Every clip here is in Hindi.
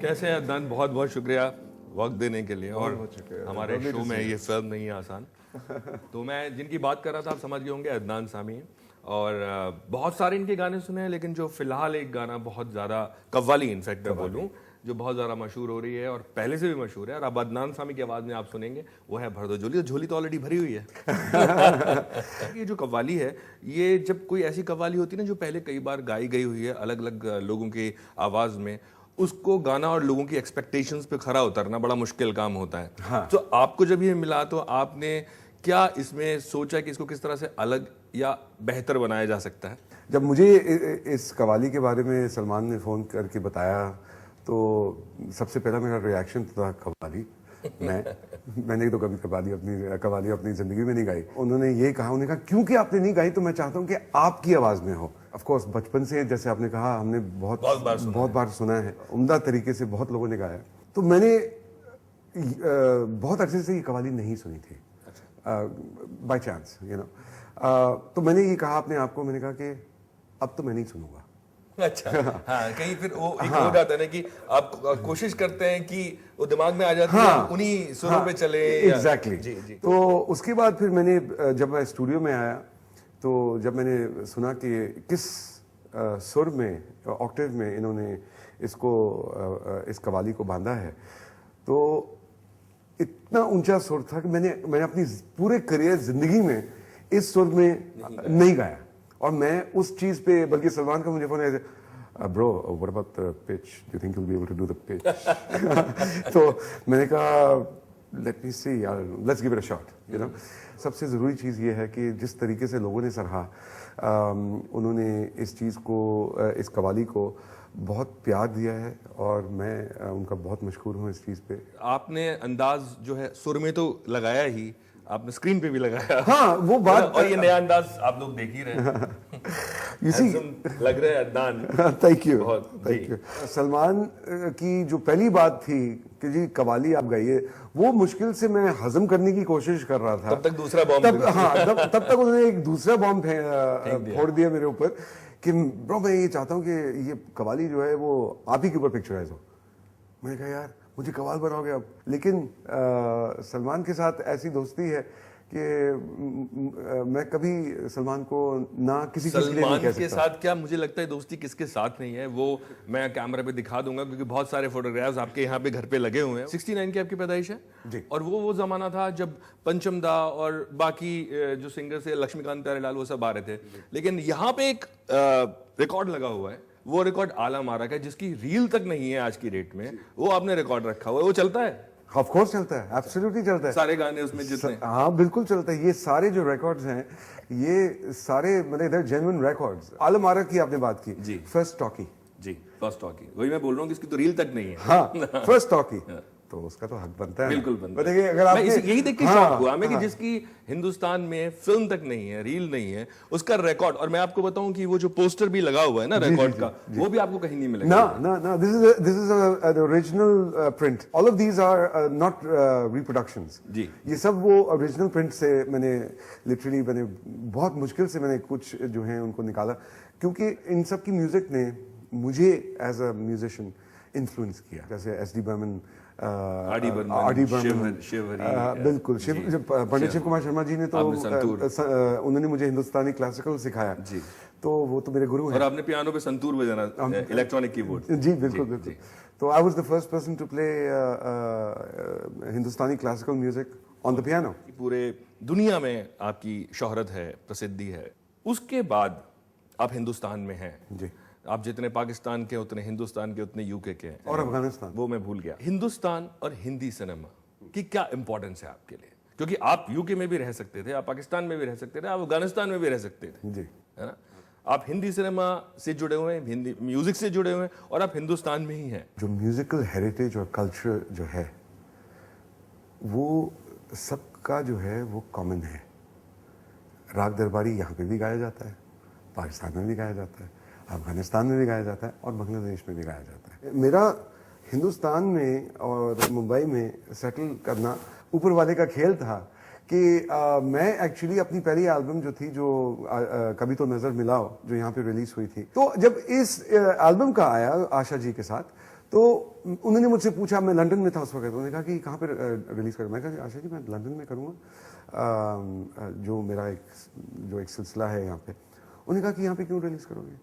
कैसे हैं अदनान? बहुत बहुत शुक्रिया वक्त देने के लिए। और शुक्रिया। हमारे शो में ये फिल्म नहीं है आसान। तो मैं जिनकी बात कर रहा था आप समझ गए होंगे, अदनान सामी। और बहुत सारे इनके गाने सुने हैं, लेकिन जो फिलहाल एक गाना बहुत ज़्यादा कव्वाली इनफैक्ट मैं बोलूँ जो बहुत ज़्यादा मशहूर हो रही है और पहले से भी मशहूर है और अब अदनान सामी की आवाज़ में आप सुनेंगे, वो है भर दो झोली। झोली तो ऑलरेडी भरी हुई है। ये जो कव्वाली है, ये जब कोई ऐसी कव्वाली होती है ना जो पहले कई बार गाई गई हुई है अलग अलग लोगों की आवाज़ में, उसको गाना और लोगों की एक्सपेक्टेशंस पे खरा उतरना बड़ा मुश्किल काम होता है। हाँ। तो आपको जब ये मिला तो आपने क्या इसमें सोचा कि इसको किस तरह से अलग या बेहतर बनाया जा सकता है? जब मुझे इस कवाली के बारे में सलमान ने फ़ोन करके बताया तो सबसे पहला मेरा रिएक्शन था कवाली। मैंने तो कभी कवाली अपनी ज़िंदगी में नहीं गाई। उन्होंने ये कहा, उन्होंने कहा क्योंकि आपने नहीं गाई तो मैं चाहता हूँ कि आपकी आवाज़ में हो। ऑफ कोर्स बचपन से जैसे आपने कहा हमने बहुत बार सुना है, उम्दा तरीके से बहुत लोगों ने गाया। तो मैंने बहुत अरसे से ये कवाली नहीं सुनी थी, बाय चांस यू नो। तो मैंने ये कहा अपने आप को, मैंने कहा कि अब तो मैं नहीं सुनूंगा। अच्छा। हाँ, कहीं फिर वो एक हो जाता है ना कि आप कोशिश करते हैं कि वो दिमाग में आ जाती है, उन्हीं सुरों पे चले। एग्जैक्टली। तो उसके बाद फिर मैंने जब मैं स्टूडियो में आया तो जब मैंने सुना कि किस सुर में, ऑक्टेव में इन्होंने इस कवाली को बांधा है, तो इतना ऊंचा सुर था कि मैंने अपनी पूरे करियर जिंदगी में इस सुर में नहीं गाया। और मैं उस चीज पे, बल्कि सलमान का मुझे फोन आया, bro what about the pitch, do you think you will be able to do the pitch? तो मैंने कहा लेट मी सी यार, let's give it a shot, you know. सबसे जरूरी चीज ये है कि जिस तरीके से लोगों ने सराहा, उन्होंने इस चीज को, इस कवाली को बहुत प्यार दिया है और मैं उनका बहुत मशहूर हूँ इस चीज पे। आपने अंदाज जो है सुर में तो लगाया ही, आपने स्क्रीन पे भी लगाया। हाँ, वो बात। और ये नया अंदाज आप लोग देख ही रहे हैं। लग रहा है Adnan. Thank you, thank you. Salman की जो पहली बात थी कि जी कवाली आप गाइए, वो मुश्किल से मैं हजम करने की कोशिश कर रहा था। तब तक दूसरा बॉम्ब, तब तक उन्होंने एक दूसरा बॉम्ब फोड़ दिया मेरे ऊपर कि ब्रो मैं ये चाहता हूँ कि ये कवाली जो है वो आप ही के ऊपर पिक्चराइज हो। मैंने कहा यार मुझे कवाल बनाओगे अब, लेकिन सलमान के साथ ऐसी दोस्ती है कि मैं कभी सलमान को ना किसी चीज के लिए नहीं कह सकता। के साथ क्या, मुझे लगता है दोस्ती किसके साथ नहीं है, वो मैं कैमरे पे दिखा दूंगा क्योंकि बहुत सारे फोटोग्राफ्स आपके यहाँ पे घर पे लगे हुए हैं। 69 की आपकी पैदाइश है जी। और वो जमाना था जब पंचम दा और बाकी जो सिंगर से लक्ष्मीकांत प्यारेलाल वो सब आ रहे थे, लेकिन यहाँ पे एक रिकॉर्ड लगा हुआ है, वो रिकॉर्ड आला मारा का, जिसकी रील तक नहीं है आज की डेट में, वो आपने रिकॉर्ड रखा हुआ है। वो चलता है? ऑफ कोर्स चलता है, एब्सोल्युटली चलता है। सारे गाने उसमें जितने, हाँ बिल्कुल चलता है। ये सारे जो रिकॉर्ड्स हैं, ये सारे मतलब इधर जेन्युइन रिकॉर्ड्स। आला मारा की आपने बात की जी, फर्स्ट टॉकी जी, फर्स्ट टॉकी, वही मैं बोल रहा हूँ कि इसकी तो रील तक नहीं है। हाँ, फर्स्ट टॉकी तो उसका तो हक बनता है, बिल्कुल बनता है। अगर आपने यही देख के शौक हुआ मैं कि जिसकी हिंदुस्तान में फिल्म तक नहीं है, रील नहीं है, उसका रिकॉर्ड। और मैं आपको बताऊं कि वो जो पोस्टर भी लगा हुआ है ना रिकॉर्ड का, वो भी आपको कहीं नहीं मिलेगा। ना, this is an original print. All of these are not reproductions. जी, ये सब वो ओरिजिनल प्रिंट से मैंने लिटरली बहुत मुश्किल से मैंने कुछ जो है उनको निकाला, क्योंकि इन सब की म्यूजिक ने मुझे एज अ म्यूजिशियन इन्फ्लुएंस किया। जैसे S D Burman, R D. Burman, बिल्कुल पंडित शिव कुमार शर्मा जी ने तो उन्होंने मुझे हिंदुस्तानी क्लासिकल सिखाया जी, तो वो तो मेरे गुरु हैं। और आपने पियानो पे संतूर बजाना, इलेक्ट्रॉनिक कीबोर्ड। जी बिल्कुल। तो I was the first person to play Hindustani classical music on the piano. पूरे दुनिया में आपकी शोहरत है, प्रसिद्धि है। उसके बाद आप हिंदुस्तान में हैं जी। आप जितने पाकिस्तान के उतने हिंदुस्तान के उतने यूके के हैं, और अफगानिस्तान, वो मैं भूल गया। हिंदुस्तान और हिंदी सिनेमा की क्या इंपॉर्टेंस है आपके लिए? क्योंकि आप यूके में भी रह सकते थे, आप पाकिस्तान में भी रह सकते थे, आप अफगानिस्तान में भी रह सकते थे जी, है ना। आप हिंदी सिनेमा से जुड़े हुए हैं, हिंदी म्यूजिक से जुड़े हुए हैं और आप हिंदुस्तान में ही हैं। जो म्यूजिकल हेरिटेज और कल्चर जो है वो सबका जो है वो कॉमन है। राग दरबारी यहाँ पे भी गाया जाता है, पाकिस्तान में भी गाया जाता है, अफगानिस्तान में भी गाया जाता है और बांग्लादेश में भी गाया जाता है। मेरा हिंदुस्तान में और मुंबई में सेटल करना ऊपर वाले का खेल था कि मैं एक्चुअली अपनी पहली एल्बम जो थी, जो कभी तो नजर मिलाओ, जो यहाँ पे रिलीज हुई थी, तो जब इस एल्बम का आया आशा जी के साथ, तो उन्होंने मुझसे पूछा, मैं लंदन में था उस वक्त, उन्होंने कहा कि कहाँ पे रिलीज करूँ। मैं कहा आशा जी मैं लंदन में करूँगा, जो मेरा एक सिलसिला है यहाँ पे। उन्होंने कहा कि यहाँ पे क्यों रिलीज करोगे,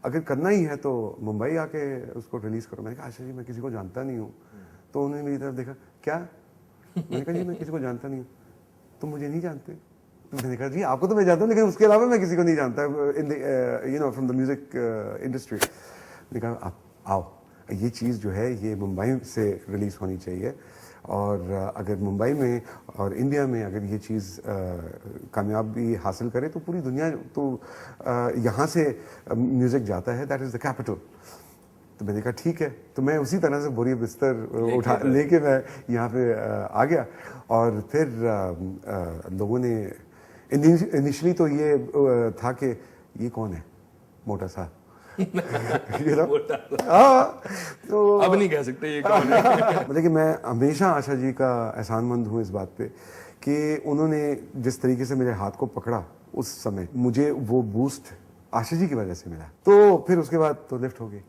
अगर करना ही है तो मुंबई आके उसको रिलीज करो। मैंने कहा आशा जी मैं किसी को जानता नहीं हूँ। तो उन्होंने मेरी तरफ देखा, क्या? मैंने कहा जी मैं किसी को जानता नहीं हूँ। तुम मुझे नहीं जानते? तो मैंने कहा जी आपको तो मैं जानता हूँ, लेकिन उसके अलावा मैं किसी को नहीं जानता in the from the music industry. मैंने कहा आप आओ, ये चीज़ जो है ये मुंबई से रिलीज होनी चाहिए, और अगर मुंबई में और इंडिया में अगर ये चीज़ कामयाबी हासिल करे तो पूरी दुनिया, तो यहाँ से म्यूज़िक जाता है, दैट इज़ द कैपिटल। तो मैंने कहा ठीक है। तो मैं उसी तरह से बोरी बिस्तर उठा लेके मैं यहाँ पे आ गया। और फिर लोगों ने इनिशियली तो ये था कि ये कौन है मोटा सा तो अब नहीं कह सकते ये कौन है। मतलब कि मैं हमेशा आशा जी का एहसानमंद हूँ इस बात पे कि उन्होंने जिस तरीके से मेरे हाथ को पकड़ा उस समय, मुझे वो बूस्ट आशा जी की वजह से मिला। तो फिर उसके बाद तो लिफ्ट हो गई।